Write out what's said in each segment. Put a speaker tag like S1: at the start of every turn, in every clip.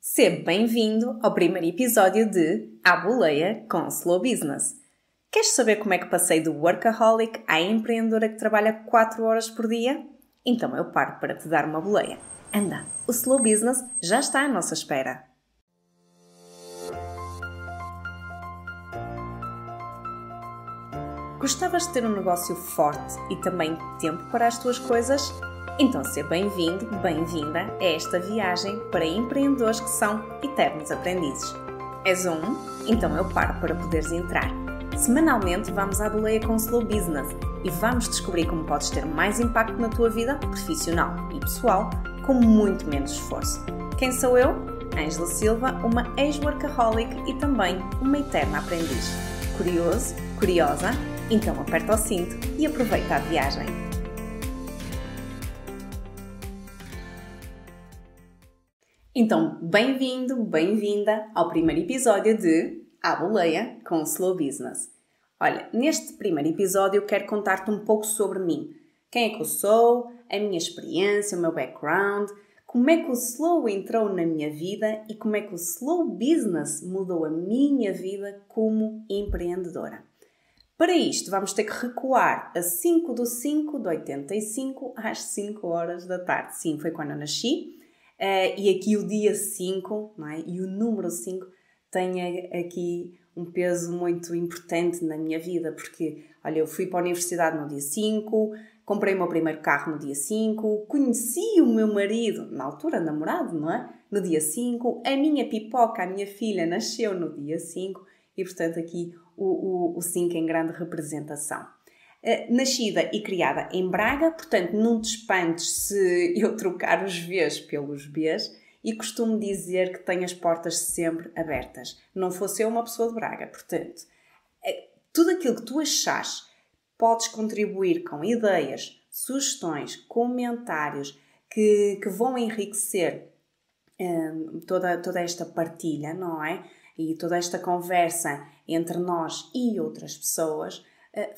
S1: Seja bem-vindo ao primeiro episódio de A Boleia com Slow Business. Queres saber como é que passei do workaholic à empreendedora que trabalha 4 horas por dia? Então eu paro para te dar uma boleia. Anda, o Slow Business já está à nossa espera. Gostavas de ter um negócio forte e também tempo para as tuas coisas? Então seja bem-vindo, bem-vinda a esta viagem para empreendedores que são eternos aprendizes. És um? Então eu paro para poderes entrar. Semanalmente vamos à boleia com Slow Business e vamos descobrir como podes ter mais impacto na tua vida profissional e pessoal com muito menos esforço. Quem sou eu? Ângela Silva, uma ex-workaholic e também uma eterna aprendiz. Curioso? Curiosa? Então aperta o cinto e aproveita a viagem. Então, bem-vindo, bem-vinda ao primeiro episódio de A Boleia com Slow Business. Olha, neste primeiro episódio eu quero contar-te um pouco sobre mim. Quem é que eu sou, a minha experiência, o meu background, como é que o Slow entrou na minha vida e como é que o Slow Business mudou a minha vida como empreendedora. Para isto, vamos ter que recuar a 5/5/85 às 5 horas da tarde. Sim, foi quando eu nasci. E aqui o dia 5, não é? E o número 5 tem aqui um peso muito importante na minha vida, porque, olha, eu fui para a universidade no dia 5, comprei o meu primeiro carro no dia 5, conheci o meu marido, na altura namorado, não é? No dia 5, a minha pipoca, a minha filha, nasceu no dia 5 e, portanto, aqui o 5 em grande representação. Nascida e criada em Braga, portanto não te espantes se eu trocar os Vs pelos Bs e costumo dizer que tenho as portas sempre abertas. Não fosse eu uma pessoa de Braga, portanto, tudo aquilo que tu achares podes contribuir com ideias, sugestões, comentários que vão enriquecer toda esta partilha, não é? E toda esta conversa entre nós e outras pessoas,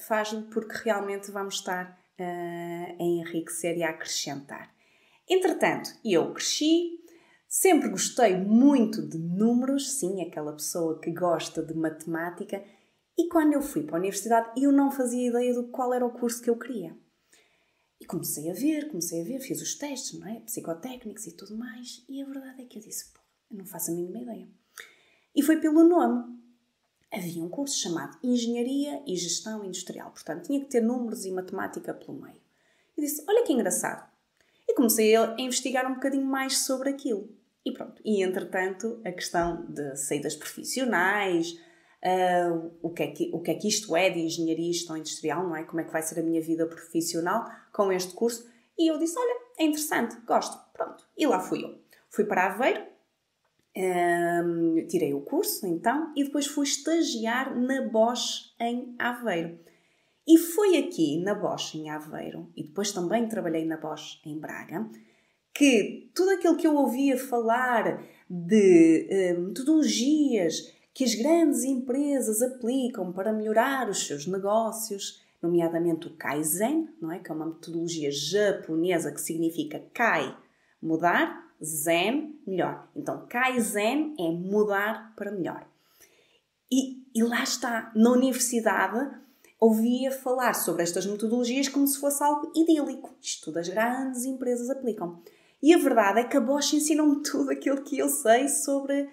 S1: faz-lo porque realmente vamos estar a enriquecer e a acrescentar. Entretanto, eu cresci, sempre gostei muito de números, sim, aquela pessoa que gosta de matemática, e quando eu fui para a universidade eu não fazia ideia de qual era o curso que eu queria. E comecei a ver, fiz os testes, não é? Psicotécnicos e tudo mais, e a verdade é que eu disse, eu não faço a mínima ideia. E foi pelo nome. Havia um curso chamado Engenharia e Gestão Industrial. Portanto, tinha que ter números e matemática pelo meio. Eu disse, olha que engraçado. E comecei a investigar um bocadinho mais sobre aquilo. E pronto. E, entretanto, a questão de saídas profissionais, o que é que isto é de Engenharia e Gestão Industrial, não é? Como é que vai ser a minha vida profissional com este curso. E eu disse, olha, é interessante, gosto. Pronto. E lá fui eu. Fui para Aveiro. Tirei o curso, então, e depois fui estagiar na Bosch em Aveiro. E foi aqui, na Bosch em Aveiro, e depois também trabalhei na Bosch em Braga, que tudo aquilo que eu ouvia falar de metodologias que as grandes empresas aplicam para melhorar os seus negócios, nomeadamente o Kaizen, não é? Que é uma metodologia japonesa que significa Kai, mudar, Zen, melhor. Então, Kaizen é mudar para melhor. E lá está, na universidade, ouvia falar sobre estas metodologias como se fosse algo idílico. Isto tudo as grandes empresas aplicam. E a verdade é que a Bosch ensinou-me tudo aquilo que eu sei sobre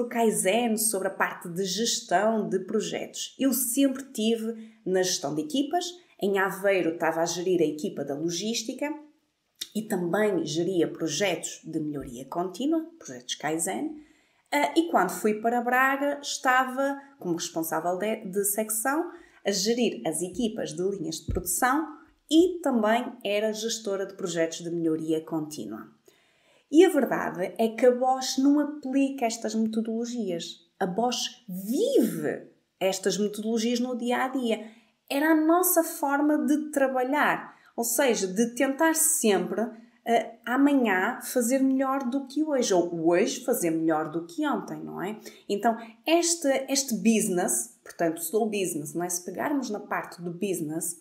S1: o Kaizen, sobre a parte de gestão de projetos. Eu sempre tive na gestão de equipas. Em Aveiro estava a gerir a equipa da logística, e também geria projetos de melhoria contínua, projetos Kaizen, e quando fui para Braga estava como responsável de secção a gerir as equipas de linhas de produção e também era gestora de projetos de melhoria contínua. E a verdade é que a Bosch não aplica estas metodologias. A Bosch vive estas metodologias no dia-a-dia. Era a nossa forma de trabalhar. Ou seja, de tentar sempre amanhã fazer melhor do que hoje, ou hoje fazer melhor do que ontem, não é? Então, este business, portanto, o slow business, não é? Se pegarmos na parte do business,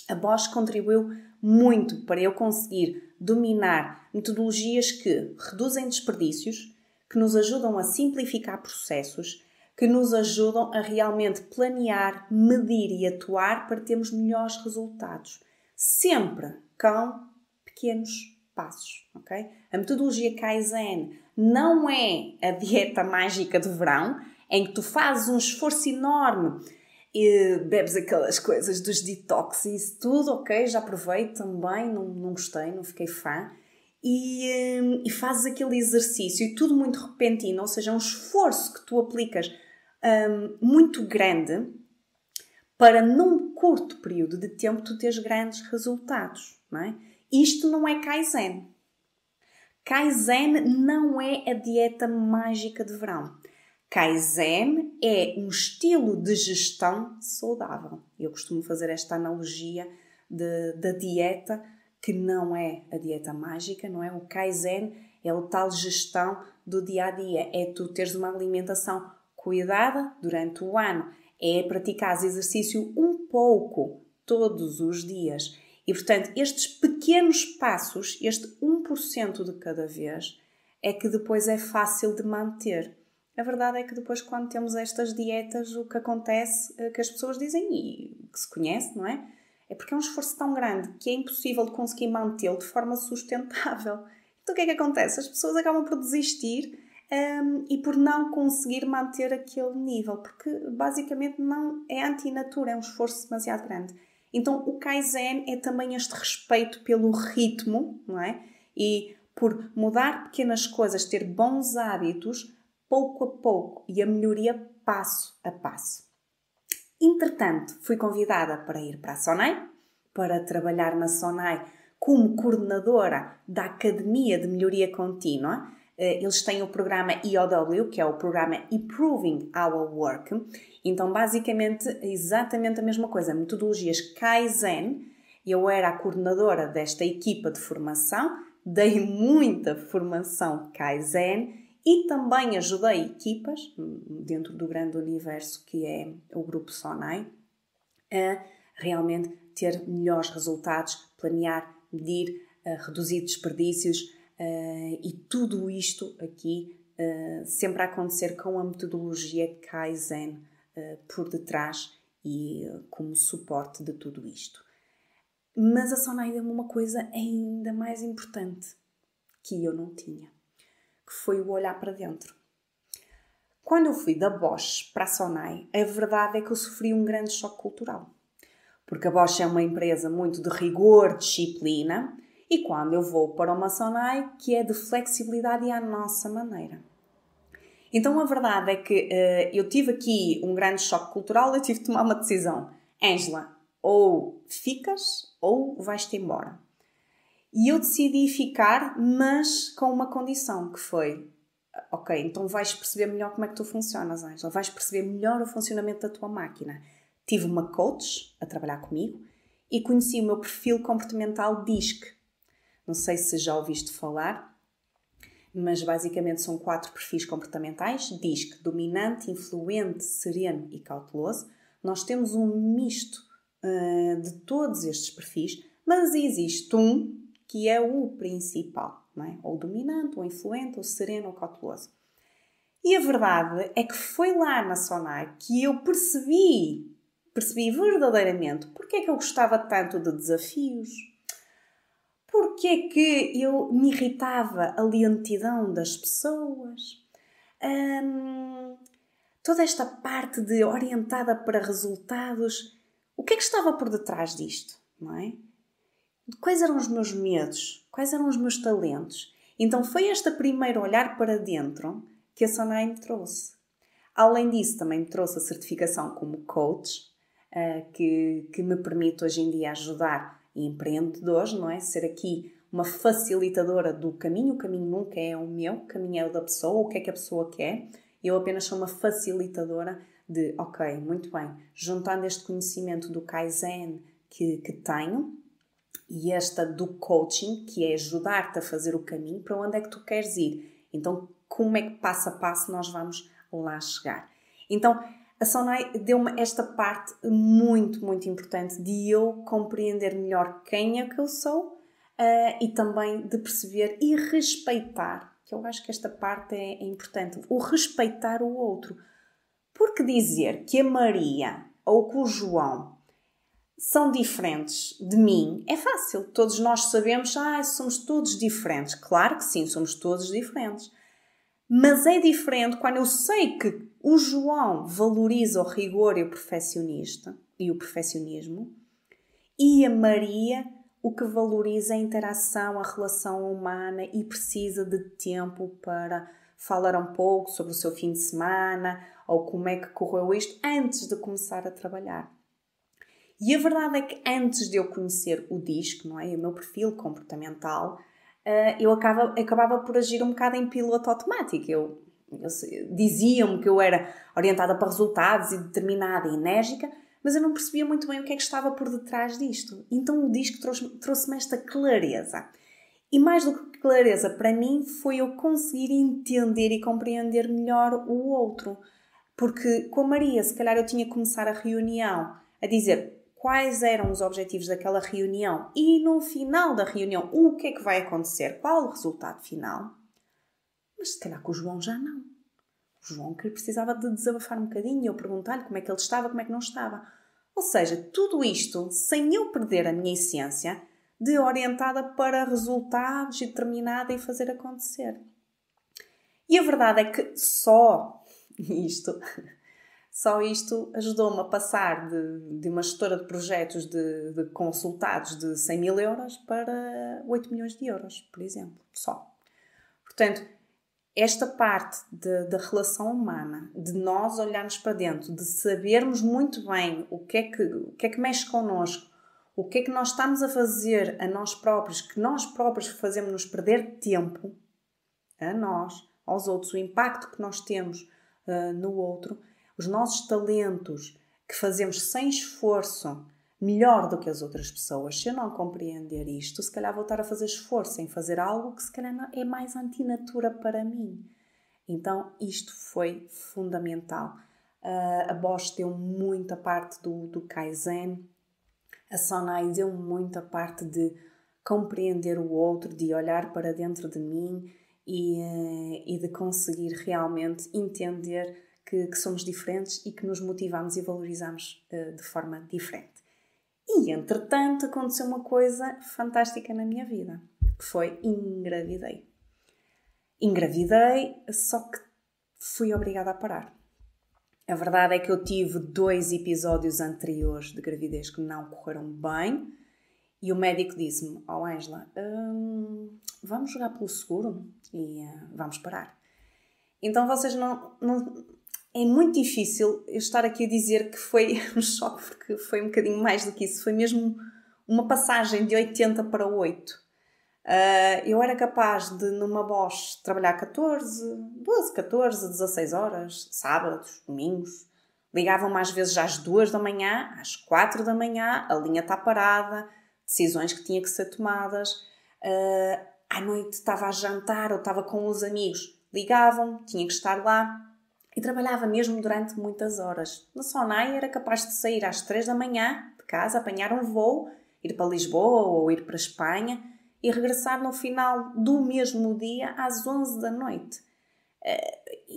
S1: a Bosch contribuiu muito para eu conseguir dominar metodologias que reduzem desperdícios, que nos ajudam a simplificar processos, que nos ajudam a realmente planear, medir e atuar para termos melhores resultados. Sempre com pequenos passos, ok? A metodologia Kaizen não é a dieta mágica de verão em que tu fazes um esforço enorme e bebes aquelas coisas dos detox e isso tudo, ok? Já provei também, não gostei, não fiquei fã. E fazes aquele exercício e tudo muito repentino, ou seja, um esforço que tu aplicas muito grande para num curto período de tempo tu teres grandes resultados, não é? Isto não é Kaizen. Kaizen não é a dieta mágica de verão. Kaizen é um estilo de gestão saudável. Eu costumo fazer esta analogia da dieta, que não é a dieta mágica, não é? O Kaizen é o tal gestão do dia-a-dia. É tu teres uma alimentação cuidada durante o ano. É praticar exercício um pouco todos os dias. E, portanto, estes pequenos passos, este 1% de cada vez, é que depois é fácil de manter. A verdade é que depois, quando temos estas dietas, o que acontece, que as pessoas dizem, e que se conhece, não é? É porque é um esforço tão grande que é impossível de conseguir mantê-lo de forma sustentável. Então o que é que acontece? As pessoas acabam por desistir e por não conseguir manter aquele nível, porque basicamente não é antinatura, é um esforço demasiado grande. Então o Kaizen é também este respeito pelo ritmo, não é? E por mudar pequenas coisas, ter bons hábitos, pouco a pouco, e a melhoria passo a passo. Entretanto, fui convidada para ir para a Sonai, para trabalhar na Sonai como coordenadora da Academia de Melhoria Contínua. Eles têm o programa EOW, que é o programa Improving Our Work. Então, basicamente, exatamente a mesma coisa. Metodologias Kaizen. Eu era a coordenadora desta equipa de formação, dei muita formação Kaizen e também ajudei equipas, dentro do grande universo que é o Grupo Sonai, a realmente ter melhores resultados, planear, medir, reduzir desperdícios e tudo isto aqui sempre a acontecer com a metodologia Kaizen por detrás e como suporte de tudo isto. Mas a Sonai deu-me uma coisa ainda mais importante que eu não tinha, que foi o olhar para dentro. Quando eu fui da Bosch para a Sonai, a verdade é que eu sofri um grande choque cultural. Porque a Bosch é uma empresa muito de rigor, disciplina, e quando eu vou para uma Sonai, que é de flexibilidade e à nossa maneira. Então a verdade é que eu tive aqui um grande choque cultural, eu tive de tomar uma decisão. Ângela, ou ficas ou vais-te embora. E eu decidi ficar, mas com uma condição, que foi, ok, então vais perceber melhor como é que tu funcionas, Ângela, vais perceber melhor o funcionamento da tua máquina. Tive uma coach a trabalhar comigo e conheci o meu perfil comportamental DISC. Não sei se já ouviste falar, mas basicamente são 4 perfis comportamentais: DISC, dominante, influente, sereno e cauteloso. Nós temos um misto de todos estes perfis, mas existe um que é o principal, não é? Ou dominante, ou influente, ou sereno, ou cauteloso. E a verdade é que foi lá na Sonai que eu percebi verdadeiramente porque é que eu gostava tanto de desafios, porque é que eu me irritava a lentidão das pessoas, toda esta parte de orientada para resultados. O que é que estava por detrás disto, não é? Quais eram os meus medos? Quais eram os meus talentos? Então foi este primeiro olhar para dentro que a Sonai me trouxe. Além disso, também me trouxe a certificação como coach, que me permite hoje em dia ajudar empreendedores, não é? Ser aqui uma facilitadora do caminho. O caminho nunca é o meu, o caminho é o da pessoa, o que é que a pessoa quer. Eu apenas sou uma facilitadora de, ok, muito bem, juntando este conhecimento do Kaizen que tenho e esta do coaching, que é ajudar-te a fazer o caminho para onde é que tu queres ir. Então, como é que passo a passo nós vamos lá chegar? Então, a Sonai deu-me esta parte muito, muito importante de eu compreender melhor quem é que eu sou e também de perceber e respeitar que eu acho que esta parte é importante, o respeitar o outro. Porque dizer que a Maria ou que o João são diferentes de mim é fácil. Todos nós sabemos, somos todos diferentes. Claro que sim, somos todos diferentes. Mas é diferente quando eu sei que o João valoriza o rigor e o perfeccionismo e a Maria o que valoriza é a interação, a relação humana e precisa de tempo para falar um pouco sobre o seu fim de semana ou como é que correu isto antes de começar a trabalhar. E a verdade é que antes de eu conhecer o DISC, não é? O meu perfil comportamental, eu acabava por agir um bocado em piloto automático. Diziam-me que eu era orientada para resultados e determinada e enérgica, mas eu não percebia muito bem o que é que estava por detrás disto. Então o DISC trouxe-me esta clareza. E mais do que clareza, para mim, foi eu conseguir entender e compreender melhor o outro. Porque com a Maria, se calhar eu tinha que começar a reunião a dizer quais eram os objetivos daquela reunião e no final da reunião o que é que vai acontecer, qual o resultado final. Mas se calhar com o João já não. O João que precisava de desabafar um bocadinho e eu perguntar-lhe como é que ele estava, como é que não estava. Ou seja, tudo isto sem eu perder a minha essência de orientada para resultados e determinada em fazer acontecer. E a verdade é que só isto ajudou-me a passar de uma gestora de projetos de consultados de 100 mil euros para 8 milhões de euros, por exemplo, só. Portanto, esta parte da relação humana, de nós olharmos para dentro, de sabermos muito bem o que é que mexe connosco, o que é que nós estamos a fazer a nós próprios, que nós próprios fazemos-nos perder tempo, a nós, aos outros, o impacto que nós temos no outro, os nossos talentos que fazemos sem esforço melhor do que as outras pessoas. Se eu não compreender isto, se calhar vou estar a fazer esforço em fazer algo que se calhar é mais antinatura para mim. Então isto foi fundamental. A Bosch deu muita parte do Kaizen, a Sonai deu muita parte de compreender o outro, de olhar para dentro de mim e de conseguir realmente entender que somos diferentes e que nos motivamos e valorizamos de forma diferente. E, entretanto, aconteceu uma coisa fantástica na minha vida, que foi engravidei. Engravidei, só que fui obrigada a parar. A verdade é que eu tive 2 episódios anteriores de gravidez que não correram bem e o médico disse-me: Ângela, vamos jogar pelo seguro e vamos parar. Então vocês não... É muito difícil eu estar aqui a dizer que foi um choque, porque foi um bocadinho mais do que isso. Foi mesmo uma passagem de 80 para 8. Eu era capaz de, numa Bosch, trabalhar 12, 14, 16 horas, sábados, domingos. Ligavam-me às vezes às 2 da manhã, às 4 da manhã, a linha está parada, decisões que tinham que ser tomadas. À noite estava a jantar ou estava com os amigos. Ligavam, tinha que estar lá. E trabalhava mesmo durante muitas horas. Na Sonai era capaz de sair às 3 da manhã de casa, apanhar um voo, ir para Lisboa ou ir para a Espanha e regressar no final do mesmo dia às 11 da noite.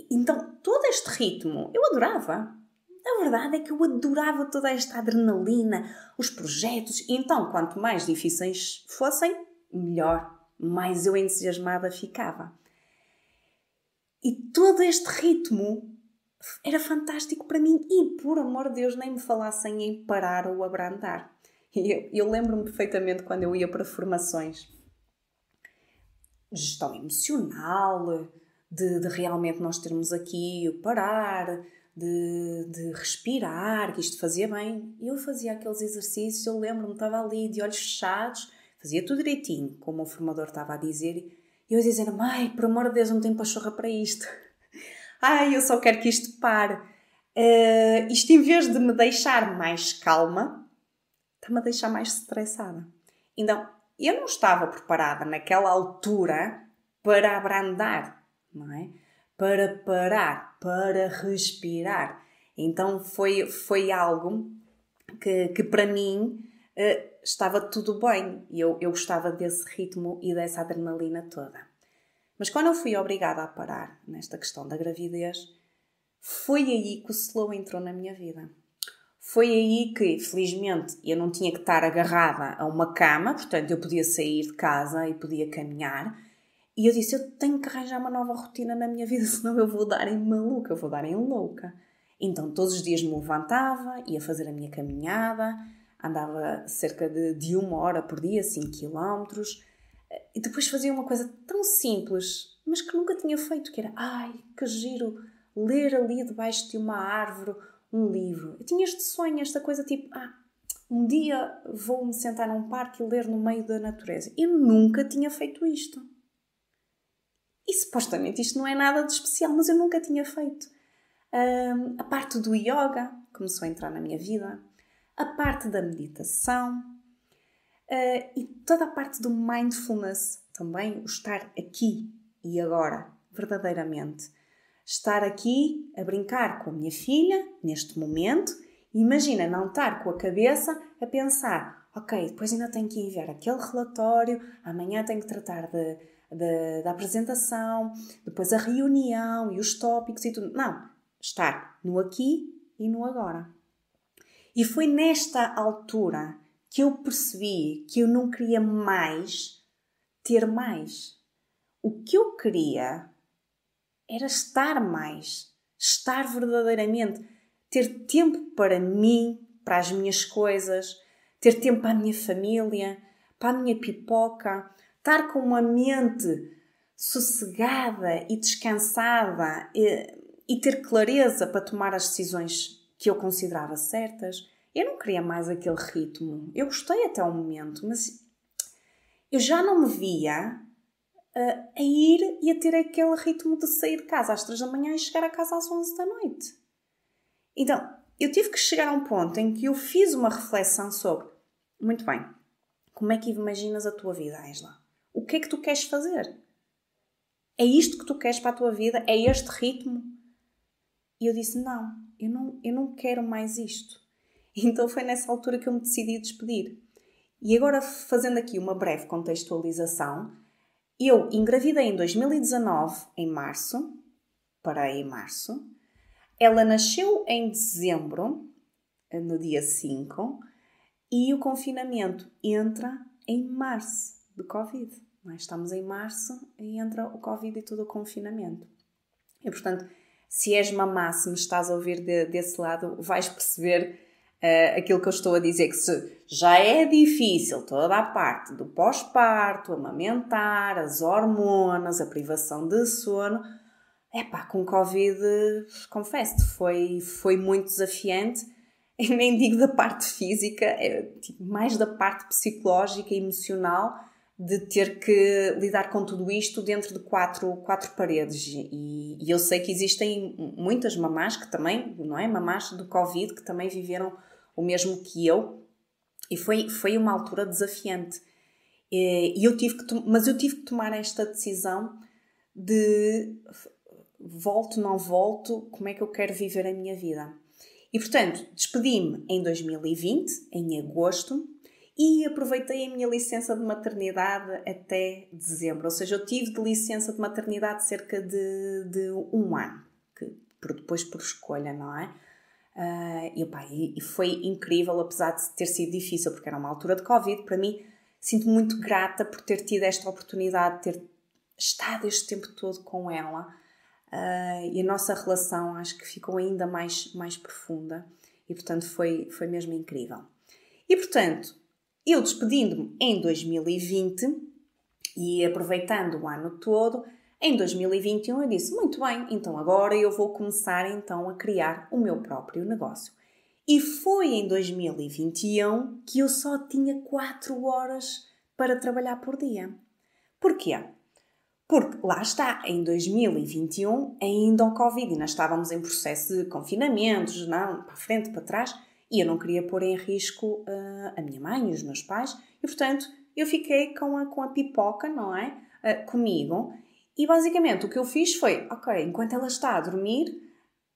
S1: Então, todo este ritmo eu adorava. A verdade é que eu adorava toda esta adrenalina, os projetos. E então, quanto mais difíceis fossem, melhor, mais eu entusiasmada ficava. E todo este ritmo era fantástico para mim e, por amor de Deus, nem me falassem em parar ou abrandar. Eu lembro-me perfeitamente quando eu ia para formações de gestão emocional, de realmente nós termos aqui o parar, de respirar, que isto fazia bem. Eu fazia aqueles exercícios, eu lembro-me, estava ali de olhos fechados, fazia tudo direitinho, como o formador estava a dizer. E eu dizia, ai, por amor de Deus, não tenho pachorra para isto. Ai, eu só quero que isto pare. Isto, em vez de me deixar mais calma, está-me a deixar mais estressada. Então, eu não estava preparada naquela altura para abrandar, não é? Para parar, para respirar. Então, foi algo que para mim estava tudo bem. Eu gostava desse ritmo e dessa adrenalina toda. Mas quando eu fui obrigada a parar nesta questão da gravidez, foi aí que o slow entrou na minha vida. Foi aí que, felizmente, eu não tinha que estar agarrada a uma cama, portanto eu podia sair de casa e podia caminhar. E eu disse, eu tenho que arranjar uma nova rotina na minha vida, senão eu vou dar em maluca, eu vou dar em louca. Então todos os dias me levantava, ia fazer a minha caminhada, andava cerca de 1 hora por dia, 5 quilómetros, e depois fazia uma coisa tão simples, mas que nunca tinha feito, que era, ai, que giro, ler ali debaixo de uma árvore um livro. Eu tinha este sonho, esta coisa tipo, um dia vou-me sentar num parque e ler no meio da natureza. Eu nunca tinha feito isto. E supostamente isto não é nada de especial, mas eu nunca tinha feito. A parte do yoga começou a entrar na minha vida. A parte da meditação. E toda a parte do mindfulness também. O estar aqui e agora, verdadeiramente. Estar aqui a brincar com a minha filha, neste momento. E imagina não estar com a cabeça a pensar, ok, depois ainda tenho que enviar aquele relatório, amanhã tenho que tratar da apresentação, depois a reunião e os tópicos e tudo. Não, estar no aqui e no agora. E foi nesta altura que eu percebi que eu não queria mais ter mais. O que eu queria era estar mais, estar verdadeiramente, ter tempo para mim, para as minhas coisas, ter tempo para a minha família, para a minha pipoca, estar com uma mente sossegada e descansada e ter clareza para tomar as decisões que eu considerava certas. Eu não queria mais aquele ritmo. Eu gostei até o momento, mas eu já não me via a ir e a ter aquele ritmo de sair de casa às 3 da manhã e chegar a casa às 11 da noite. Então, eu tive que chegar a um ponto em que eu fiz uma reflexão sobre, muito bem, como é que imaginas a tua vida, Ângela? O que é que tu queres fazer? É isto que tu queres para a tua vida? É este ritmo? E eu disse, não, eu não quero mais isto. Então foi nessa altura que eu me decidi despedir. E agora, fazendo aqui uma breve contextualização, eu engravidei em 2019, em março, parei em março. Ela nasceu em dezembro, no dia 5, e o confinamento entra em março de Covid. Nós estamos em março e entra o Covid e todo o confinamento. E, portanto, se és mamá, se me estás a ouvir desse lado, vais perceber aquilo que eu estou a dizer, que se já é difícil toda a parte do pós-parto, amamentar, as hormonas, a privação de sono, com Covid, confesso-te, foi muito desafiante. Eu nem digo da parte física, mais da parte psicológica e emocional de ter que lidar com tudo isto dentro de quatro paredes. E eu sei que existem muitas mamás que também, não é? Mamás do Covid que também viveram o mesmo que eu. E foi uma altura desafiante. Mas eu tive que tomar esta decisão de volto, não volto, como é que eu quero viver a minha vida. E, portanto, despedi-me em 2020, em agosto, e aproveitei a minha licença de maternidade até dezembro. Ou seja, eu tive de licença de maternidade cerca de 1 ano, depois por escolha, não é? E foi incrível, apesar de ter sido difícil, porque era uma altura de Covid. Para mim, sinto-me muito grata por ter tido esta oportunidade, de ter estado este tempo todo com ela. E a nossa relação acho que ficou ainda mais profunda e, portanto, foi mesmo incrível. E, portanto, eu despedindo-me em 2020 e aproveitando o ano todo, em 2021 eu disse, muito bem, então agora eu vou começar então a criar o meu próprio negócio. E foi em 2021 que eu só tinha 4 horas para trabalhar por dia. Porquê? Porque lá está, em 2021, ainda o Covid, ainda estávamos em processo de confinamentos, não, para a frente, para trás, e eu não queria pôr em risco a minha mãe e os meus pais, e portanto eu fiquei com a pipoca, não é? Comigo, e basicamente o que eu fiz foi, ok, enquanto ela está a dormir,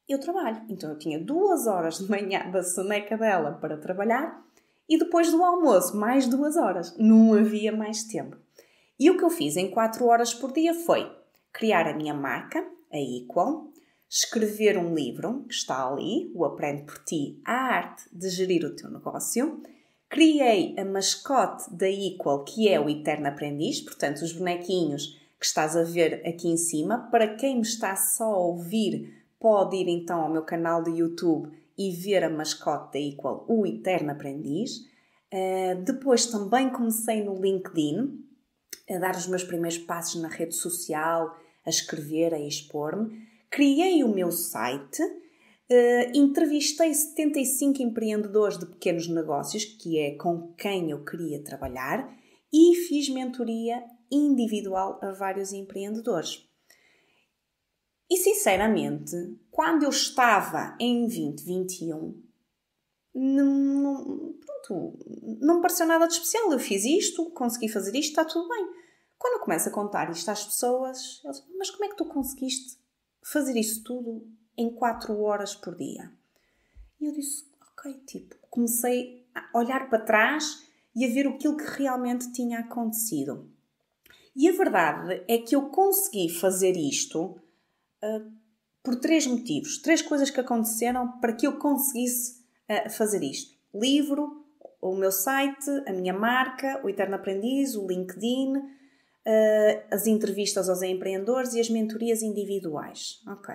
S1: eu trabalho. Então eu tinha 2 horas de manhã da soneca dela para trabalhar, e depois do almoço, mais 2 horas. Não havia mais tempo. E o que eu fiz em 4 horas por dia foi criar a minha marca, a Equal, escrever um livro, que está ali, o Aprende por Ti, a arte de gerir o teu negócio. Criei a mascote da Equal, que é o Eterno Aprendiz, portanto, os bonequinhos que estás a ver aqui em cima. Para quem me está só a ouvir, pode ir então ao meu canal do YouTube e ver a mascote da Equal, o Eterno Aprendiz. Depois também comecei no LinkedIn, a dar os meus primeiros passos na rede social, a escrever, a expor-me. Criei o meu site, entrevistei 75 empreendedores de pequenos negócios, que é com quem eu queria trabalhar, e fiz mentoria individual a vários empreendedores. E sinceramente, quando eu estava em 2021, não me pareceu nada de especial. Eu fiz isto, consegui fazer isto, está tudo bem. Quando eu começo a contar isto às pessoas, eles dizem, mas como é que tu conseguiste fazer isso tudo em 4 horas por dia? E eu disse, ok, comecei a olhar para trás e a ver aquilo que realmente tinha acontecido. E a verdade é que eu consegui fazer isto por 3 motivos. 3 coisas que aconteceram para que eu conseguisse fazer isto. Livro, o meu site, a minha marca, o Eterno Aprendiz, o LinkedIn, as entrevistas aos empreendedores e as mentorias individuais. Ok.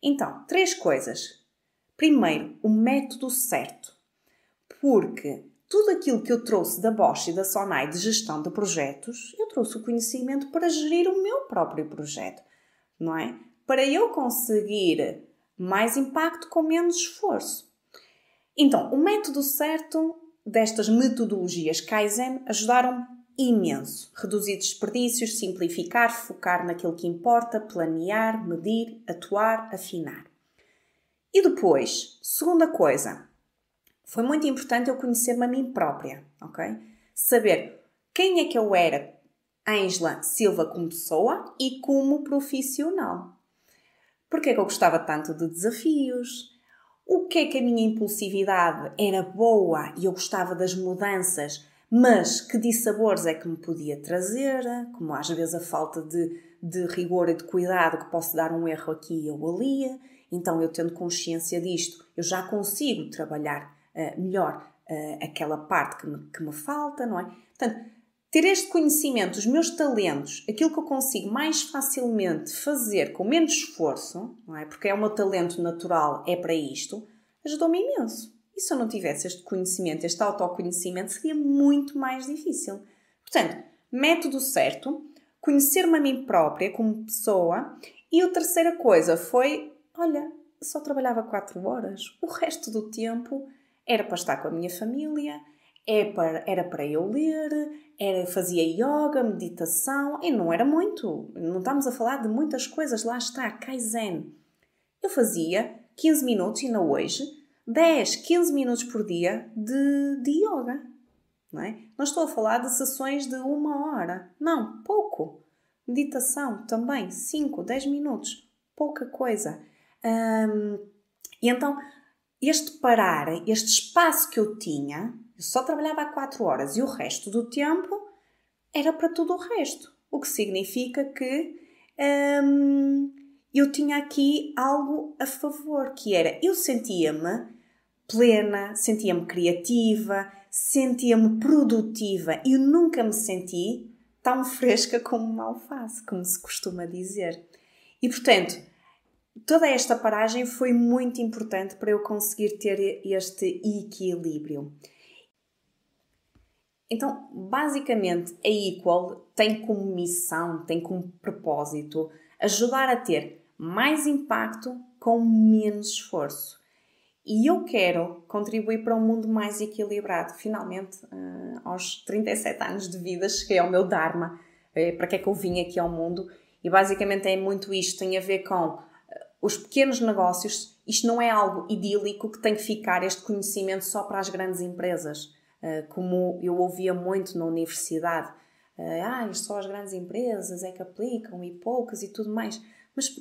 S1: Então, 3 coisas. Primeiro, o método certo. Porque tudo aquilo que eu trouxe da Bosch e da Sonai de gestão de projetos, eu trouxe o conhecimento para gerir o meu próprio projeto, não é? Para eu conseguir mais impacto com menos esforço. Então, o método certo destas metodologias Kaizen ajudaram-me imenso. Reduzir desperdícios, simplificar, focar naquilo que importa, planear, medir, atuar, afinar. E depois, segunda coisa, foi muito importante eu conhecer-me a mim própria, ok? Saber quem é que eu era, Ângela Silva, como pessoa e como profissional. Porquê é que eu gostava tanto de desafios? O que é que a minha impulsividade era boa e eu gostava das mudanças, mas que dissabores é que me podia trazer? Como às vezes a falta de rigor e de cuidado, que posso dar um erro aqui ou ali. Então, eu tendo consciência disto, eu já consigo trabalhar melhor aquela parte que me falta, não é? Portanto, ter este conhecimento, os meus talentos, aquilo que eu consigo mais facilmente fazer com menos esforço, não é? Porque é o meu talento natural, é para isto, ajudou-me imenso. E se eu não tivesse este conhecimento, este autoconhecimento, seria muito mais difícil. Portanto, método certo, conhecer-me a mim própria como pessoa. E a terceira coisa foi, olha, só trabalhava 4 horas. O resto do tempo era para estar com a minha família, era para eu ler, fazia yoga, meditação, e não era muito. Não estamos a falar de muitas coisas, lá está, Kaizen. Eu fazia 15 minutos, ainda hoje, 10, 15 minutos por dia de yoga. Não é? Não estou a falar de sessões de 1 hora. Não, pouco. Meditação também, 5, 10 minutos. Pouca coisa. E então, este parar, este espaço que eu tinha, eu só trabalhava 4 horas e o resto do tempo era para tudo o resto. O que significa que eu tinha aqui algo a favor, que era, eu sentia-me plena, sentia-me criativa, sentia-me produtiva e eu nunca me senti tão fresca como uma alface, como se costuma dizer. E, portanto, toda esta paragem foi muito importante para eu conseguir ter este equilíbrio. Então, basicamente, a Equal tem como missão, tem como propósito ajudar a ter mais impacto com menos esforço. E eu quero contribuir para um mundo mais equilibrado. Finalmente, aos 37 anos de vida, cheguei ao meu Dharma. Para que é que eu vim aqui ao mundo? E basicamente é muito isto, tem a ver com os pequenos negócios. Isto não é algo idílico que tem que ficar este conhecimento só para as grandes empresas. Como eu ouvia muito na universidade. Isto só as grandes empresas é que aplicam e poucas e tudo mais.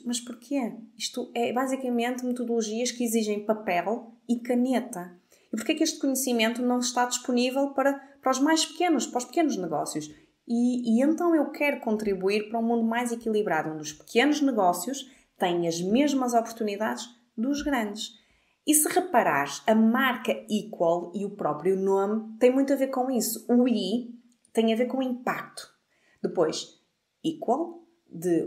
S1: Mas porquê? Isto é basicamente metodologias que exigem papel e caneta. E porquê é que este conhecimento não está disponível para os mais pequenos, para os pequenos negócios? E então eu quero contribuir para um mundo mais equilibrado, onde os pequenos negócios têm as mesmas oportunidades dos grandes. E se reparares, a marca Equal e o próprio nome tem muito a ver com isso. O I tem a ver com impacto. Depois, Equal,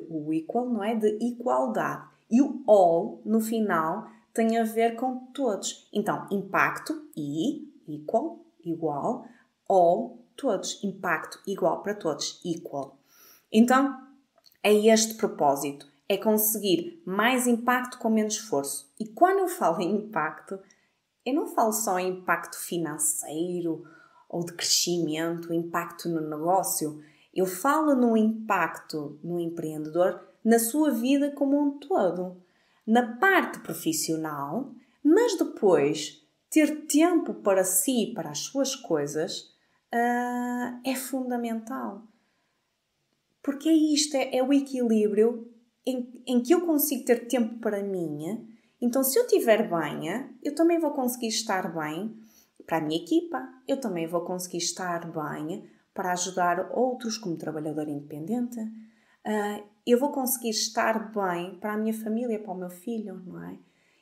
S1: o equal, não é? De igualdade. E o all, no final, tem a ver com todos. Então, impacto, I, equal, igual, all, todos. Impacto igual para todos, equal. Então, é este propósito. É conseguir mais impacto com menos esforço. E quando eu falo em impacto, eu não falo só em impacto financeiro ou de crescimento, impacto no negócio. Eu falo no impacto no empreendedor na sua vida como um todo. Na parte profissional, mas depois ter tempo para si, para as suas coisas, é fundamental. Porque é isto, é o equilíbrio em que eu consigo ter tempo para mim. Então, se eu estiver bem, eu também vou conseguir estar bem para a minha equipa. Eu também vou conseguir estar bem para ajudar outros como trabalhador independente. Eu vou conseguir estar bem para a minha família, para o meu filho, não é?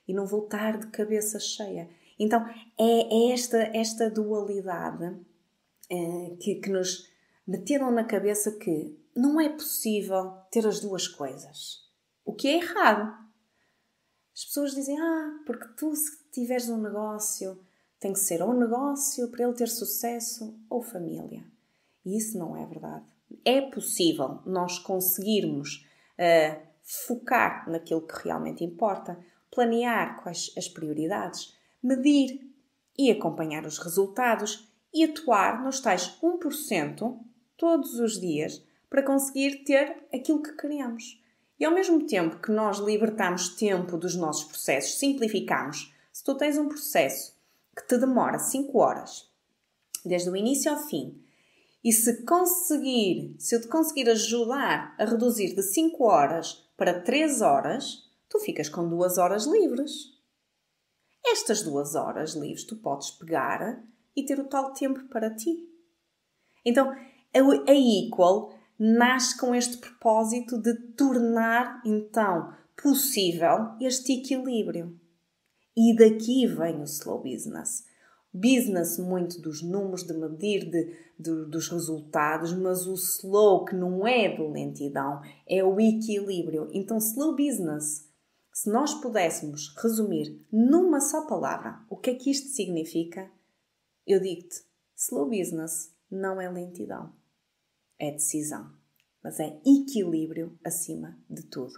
S1: E não vou estar de cabeça cheia. Então, é esta dualidade que nos meteram na cabeça que não é possível ter as duas coisas. O que é errado. As pessoas dizem, porque tu, se tiveres um negócio, tem que ser ou um negócio para ele ter sucesso ou família. E isso não é verdade. É possível nós conseguirmos focar naquilo que realmente importa, planear quais as prioridades, medir e acompanhar os resultados e atuar nos tais 1% todos os dias para conseguir ter aquilo que queremos. E ao mesmo tempo que nós libertamos tempo dos nossos processos, simplificamos. Se tu tens um processo que te demora 5 horas, desde o início ao fim, e se eu te conseguir ajudar a reduzir de 5 horas para 3 horas, tu ficas com 2 horas livres. Estas 2 horas livres tu podes pegar e ter o tal tempo para ti. Então, a Equal nasce com este propósito de tornar, então, possível este equilíbrio. E daqui vem o slow business. Business muito dos números, de medir, dos resultados, mas o slow, que não é de lentidão, é o equilíbrio. Então, slow business, se nós pudéssemos resumir numa só palavra o que é que isto significa, eu digo-te, slow business não é lentidão, é decisão, mas é equilíbrio acima de tudo.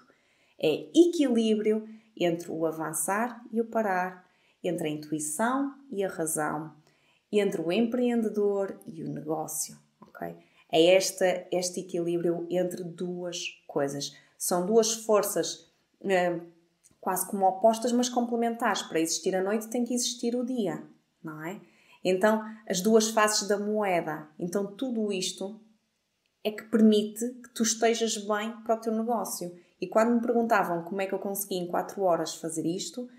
S1: É equilíbrio entre o avançar e o parar, entre a intuição e a razão, entre o empreendedor e o negócio, ok? É este equilíbrio entre duas coisas. São duas forças quase como opostas, mas complementares. Para existir a noite tem que existir o dia, não é? Então, as duas faces da moeda. Então, tudo isto é que permite que tu estejas bem para o teu negócio. E quando me perguntavam como é que eu consegui em 4 horas fazer isto,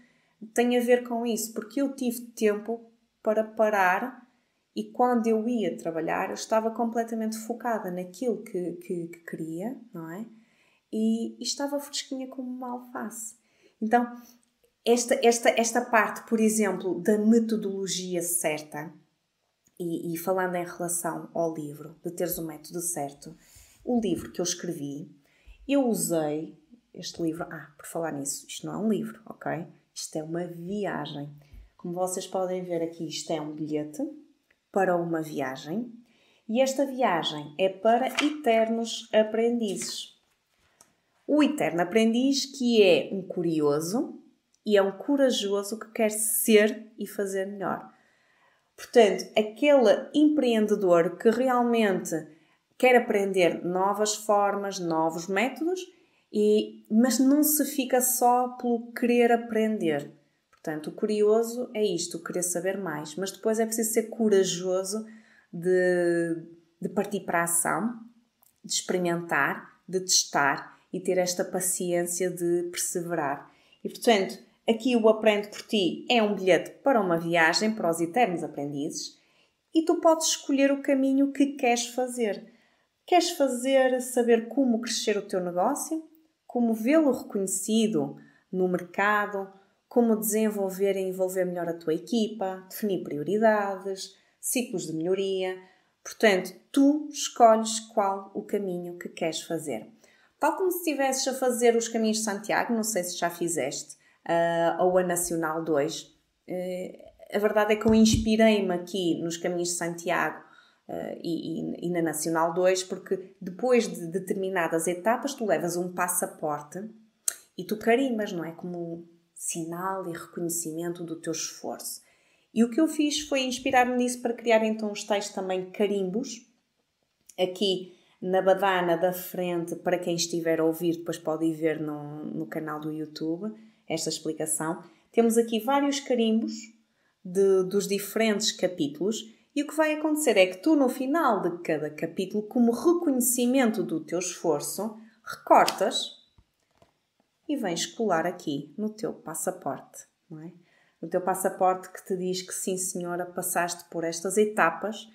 S1: tem a ver com isso, porque eu tive tempo para parar e quando eu ia trabalhar eu estava completamente focada naquilo que queria, não é? E estava fresquinha como uma alface. Então, esta parte, por exemplo, da metodologia certa, e falando em relação ao livro, de teres o método certo, o livro que eu escrevi, eu usei este livro... por falar nisso, isto não é um livro, ok? Isto é uma viagem. Como vocês podem ver aqui, isto é um bilhete para uma viagem. E esta viagem é para eternos aprendizes. O eterno aprendiz que é um curioso e é um corajoso que quer ser e fazer melhor. Portanto, aquele empreendedor que realmente quer aprender novas formas, novos métodos, mas não se fica só pelo querer aprender. Portanto, o curioso é isto, o querer saber mais. Mas depois é preciso ser corajoso de partir para a ação, de experimentar, de testar e ter esta paciência de perseverar. E, portanto, aqui o Aprende por Ti é um bilhete para uma viagem, para os eternos aprendizes, e tu podes escolher o caminho que queres fazer. Queres saber como crescer o teu negócio? Como vê-lo reconhecido no mercado? Como desenvolver e envolver melhor a tua equipa? Definir prioridades, ciclos de melhoria. Portanto, tu escolhes qual o caminho que queres fazer. Tal como se estivesses a fazer os caminhos de Santiago, não sei se já fizeste, ou a Nacional 2. A verdade é que eu inspirei-me aqui nos caminhos de Santiago e na Nacional 2, porque depois de determinadas etapas tu levas um passaporte e tu carimbas, não é? Como sinal e reconhecimento do teu esforço. E o que eu fiz foi inspirar-me nisso para criar então os tais também carimbos, aqui na badana da frente, para quem estiver a ouvir, depois pode ir ver no canal do YouTube esta explicação. Temos aqui vários carimbos dos diferentes capítulos e o que vai acontecer é que tu, no final de cada capítulo, como reconhecimento do teu esforço, recortas e vens colar aqui no teu passaporte, não é? No teu passaporte que te diz que sim, senhora, passaste por estas etapas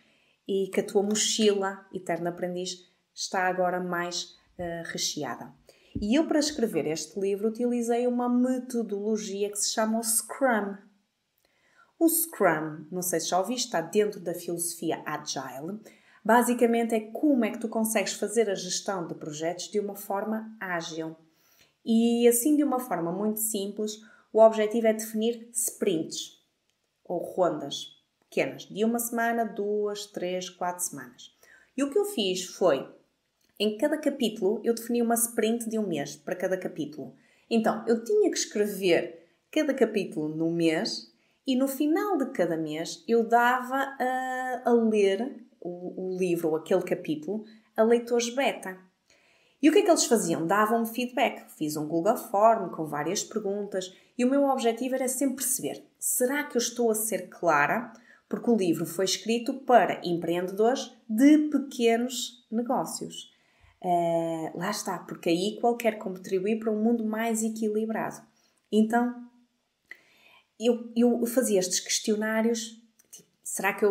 S1: e que a tua mochila Eterno Aprendiz está agora mais recheada. E eu, para escrever este livro, utilizei uma metodologia que se chama o Scrum. O Scrum, não sei se já ouviste, está dentro da filosofia Agile. Basicamente é como é que tu consegues fazer a gestão de projetos de uma forma ágil. E assim, de uma forma muito simples, o objetivo é definir sprints, ou rondas pequenas, de 1 semana, 2, 3, 4 semanas. E o que eu fiz foi, em cada capítulo, eu defini uma sprint de 1 mês para cada capítulo. Então, eu tinha que escrever cada capítulo no mês e no final de cada mês eu dava a ler o livro ou aquele capítulo a leitores beta. E o que é que eles faziam? Davam-me feedback. Fiz um Google Form com várias perguntas e o meu objetivo era sempre perceber: será que eu estou a ser clara? Porque o livro foi escrito para empreendedores de pequenos negócios. Lá está, porque aí qualquer contribuir para um mundo mais equilibrado. Então, eu fazia estes questionários. Será que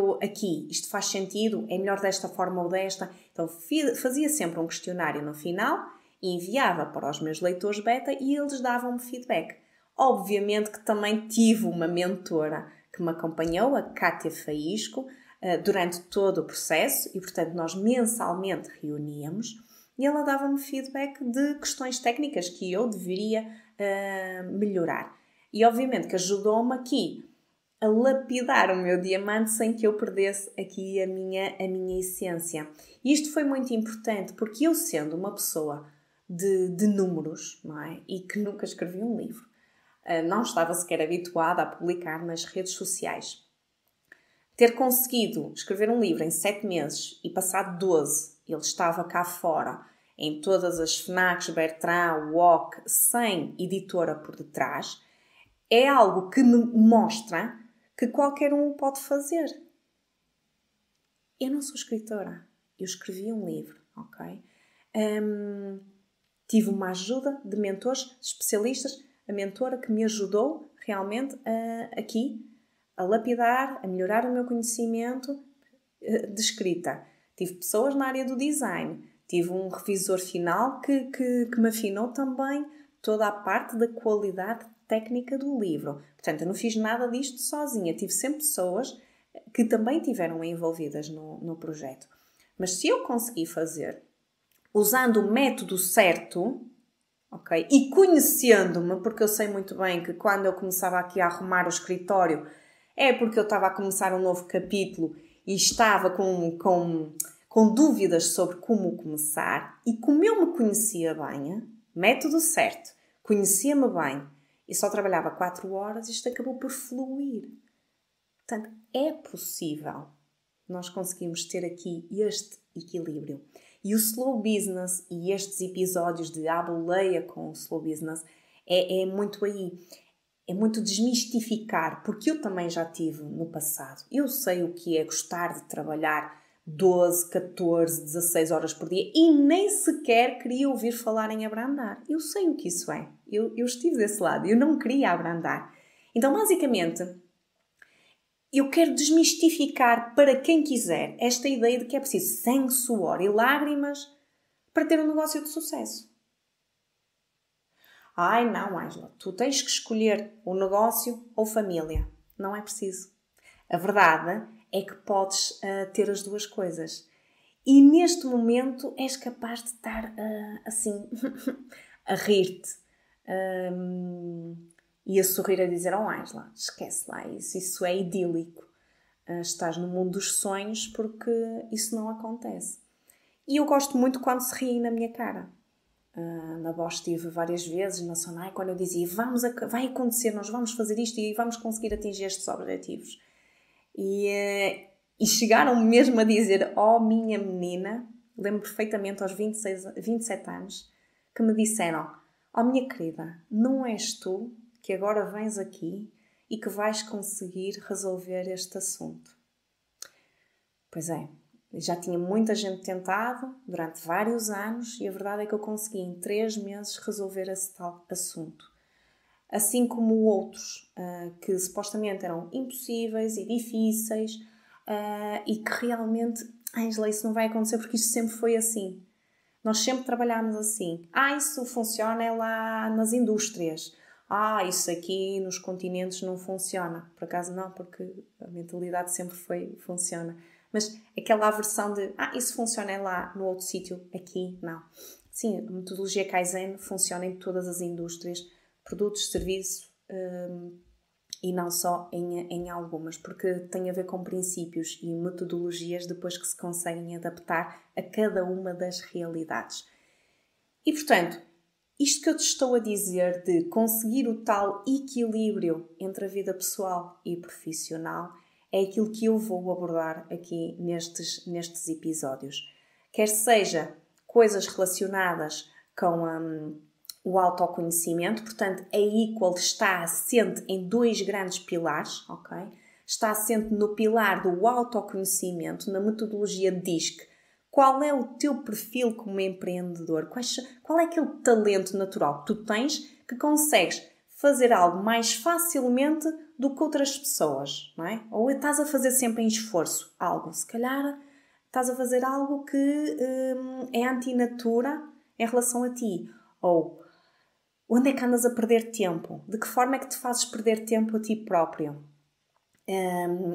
S1: isto faz sentido? É melhor desta forma ou desta? Então, fazia sempre um questionário no final, enviava para os meus leitores beta e eles davam-me feedback. Obviamente que também tive uma mentora que me acompanhou, a Kátia Faísco, durante todo o processo e, portanto, nós mensalmente reuníamos e ela dava-me feedback de questões técnicas que eu deveria melhorar. E, obviamente, que ajudou-me aqui a lapidar o meu diamante sem que eu perdesse aqui a minha essência. E isto foi muito importante porque eu, sendo uma pessoa de números, não é? E que nunca escrevi um livro, não estava sequer habituada a publicar nas redes sociais. Ter conseguido escrever um livro em 7 meses e passado 12, ele estava cá fora, em todas as FNACs, Bertrand, WOC, sem editora por detrás, é algo que me mostra que qualquer um o pode fazer. Eu não sou escritora. Eu escrevi um livro, ok? Tive uma ajuda de mentores, especialistas, a mentora que me ajudou realmente aqui a lapidar, a melhorar o meu conhecimento de escrita. Tive pessoas na área do design. Tive um revisor final que me afinou também toda a parte da qualidade técnica do livro. Portanto, eu não fiz nada disto sozinha. Tive sempre pessoas que também estiveram envolvidas no projeto. Mas se eu conseguir fazer usando o método certo, ok? E conhecendo-me, porque eu sei muito bem que quando eu começava aqui a arrumar o escritório é porque eu estava a começar um novo capítulo e estava com dúvidas sobre como começar. E como eu me conhecia bem, método certo, conhecia-me bem, e só trabalhava 4 horas, isto acabou por fluir. Portanto, é possível nós conseguimos ter aqui este equilíbrio. E o Slow Business e estes episódios de à boleia com o Slow Business é muito aí. É muito desmistificar, porque eu também já tive no passado. Eu sei o que é gostar de trabalhar 12, 14, 16 horas por dia e nem sequer queria ouvir falar em abrandar. Eu sei o que isso é. Eu estive desse lado. Eu não queria abrandar. Então, basicamente, eu quero desmistificar para quem quiser esta ideia de que é preciso sangue, suor e lágrimas para ter um negócio de sucesso. Ai, não, Ângela, tu tens que escolher o negócio ou família. Não é preciso. A verdade é que podes ter as duas coisas. E neste momento és capaz de estar assim, a rir-te e a sorrir a dizer: oh Ângela, esquece lá isso é idílico. Estás no mundo dos sonhos porque isso não acontece. E eu gosto muito quando se riem na minha cara. Na Bosch tive várias vezes, na Sonai, quando eu dizia vai acontecer, nós vamos fazer isto e vamos conseguir atingir estes objetivos. E chegaram mesmo a dizer: oh minha menina, lembro perfeitamente aos 27 anos, que me disseram: oh minha querida, não és tu que agora vens aqui e que vais conseguir resolver este assunto. Pois é, já tinha muita gente tentado durante vários anos e a verdade é que eu consegui em 3 meses resolver esse tal assunto. Assim como outros que supostamente eram impossíveis e difíceis e que realmente, Ângela, isso não vai acontecer porque isto sempre foi assim. Nós sempre trabalhámos assim. Isso funciona é lá nas indústrias. Isso aqui nos continentes não funciona. Por acaso não, porque a mentalidade sempre funciona. Mas aquela aversão de, isso funciona é lá no outro sítio, aqui não. Sim, a metodologia Kaizen funciona em todas as indústrias, produtos, serviços e não só em algumas, porque tem a ver com princípios e metodologias depois que se conseguem adaptar a cada uma das realidades. E, portanto, isto que eu te estou a dizer de conseguir o tal equilíbrio entre a vida pessoal e profissional é aquilo que eu vou abordar aqui nestes episódios. Quer seja coisas relacionadas com o autoconhecimento, portanto, a Equal está assente em 2 grandes pilares, ok? Está assente no pilar do autoconhecimento, na metodologia DISC. Qual é o teu perfil como empreendedor? Qual é aquele talento natural que tu tens que consegues fazer algo mais facilmente do que outras pessoas, não é? Ou estás a fazer sempre em esforço algo. Se calhar estás a fazer algo que é antinatura em relação a ti. Ou onde é que andas a perder tempo? De que forma é que te fazes perder tempo a ti próprio?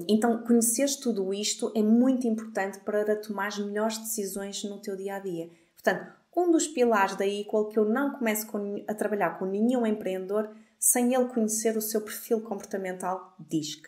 S1: Então, conheceres tudo isto é muito importante para tomar as melhores decisões no teu dia-a-dia. Portanto, um dos pilares da Equal que eu não começo a trabalhar com nenhum empreendedor sem ele conhecer o seu perfil comportamental DISC.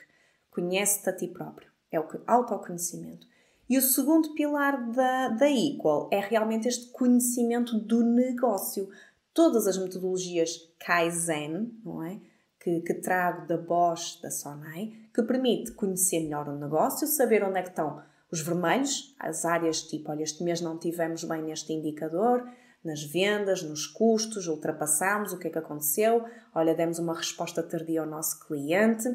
S1: Conhece-te a ti próprio. É o autoconhecimento. E o segundo pilar da Equal é realmente este conhecimento do negócio. Todas as metodologias Kaizen, não é? Que trago da Bosch, da Sonai, que permite conhecer melhor o negócio, saber onde é que estão os vermelhos, as áreas tipo, olha, este mês não tivemos bem neste indicador, nas vendas, nos custos, ultrapassámos, o que é que aconteceu, olha, demos uma resposta tardia ao nosso cliente,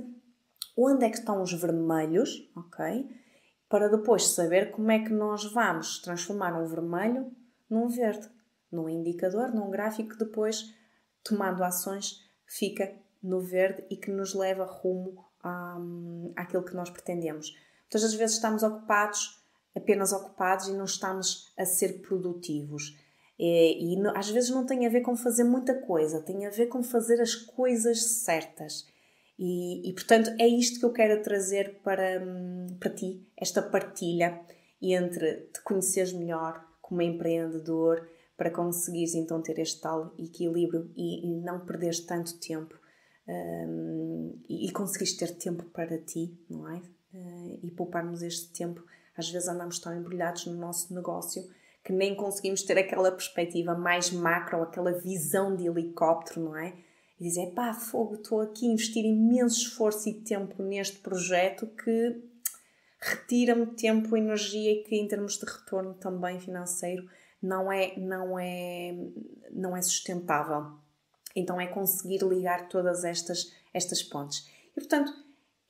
S1: onde é que estão os vermelhos, ok? Para depois saber como é que nós vamos transformar um vermelho num verde, num indicador, num gráfico que depois, tomando ações, fica no verde e que nos leva rumo àquilo que nós pretendemos. Muitas das vezes estamos apenas ocupados e não estamos a ser produtivos. E às vezes não tem a ver com fazer muita coisa, tem a ver com fazer as coisas certas. E portanto, é isto que eu quero trazer para ti, esta partilha entre te conheceres melhor como empreendedor, para conseguires então ter este tal equilíbrio e não perderes tanto tempo e conseguires ter tempo para ti, não é? E pouparmos este tempo. Às vezes andamos tão embrulhados no nosso negócio que nem conseguimos ter aquela perspectiva mais macro, aquela visão de helicóptero, não é? E dizer, fogo, estou aqui a investir imenso esforço e tempo neste projeto que retira-me tempo e energia e que em termos de retorno também financeiro não é sustentável. Então é conseguir ligar todas estas pontes. E portanto,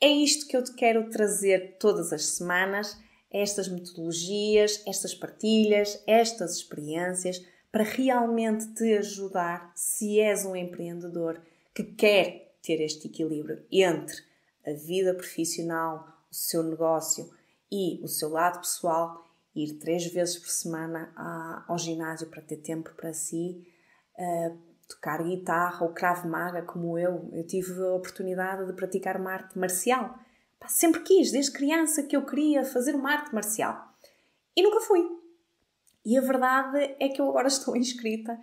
S1: é isto que eu te quero trazer todas as semanas, estas metodologias, estas partilhas, estas experiências, para realmente te ajudar se és um empreendedor que quer ter este equilíbrio entre a vida profissional, o seu negócio e o seu lado pessoal, ir 3 vezes por semana ao ginásio para ter tempo para si, tocar guitarra ou Krav Maga como eu tive a oportunidade de praticar uma arte marcial. Sempre quis, desde criança, que eu queria fazer uma arte marcial. E nunca fui. E a verdade é que eu agora estou inscrita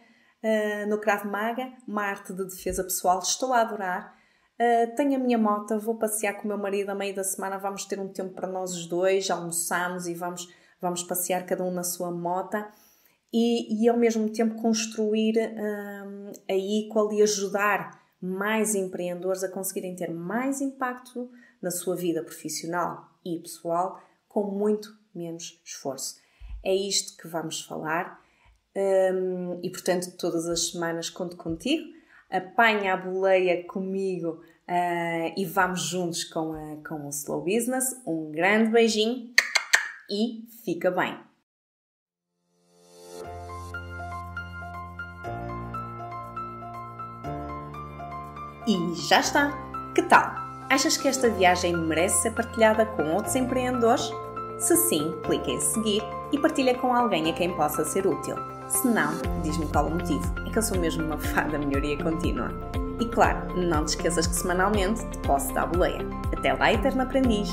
S1: no Krav Maga, uma arte de defesa pessoal. Estou a adorar. Tenho a minha moto, vou passear com o meu marido a meio da semana. Vamos ter um tempo para nós os dois, almoçamos e vamos passear cada um na sua moto. E ao mesmo tempo construir a Equal e ajudar mais empreendedores a conseguirem ter mais impacto na sua vida profissional e pessoal com muito menos esforço. É isto que vamos falar e, portanto, todas as semanas conto contigo. Apanha a boleia comigo e vamos juntos com o Slow Business. Um grande beijinho e fica bem! E já está! Que tal? Achas que esta viagem merece ser partilhada com outros empreendedores? Se sim, clica em seguir e partilha com alguém a quem possa ser útil. Se não, diz-me qual o motivo. É que eu sou mesmo uma fã da melhoria contínua. E claro, não te esqueças que semanalmente te posso dar boleia. Até lá, eterno aprendiz!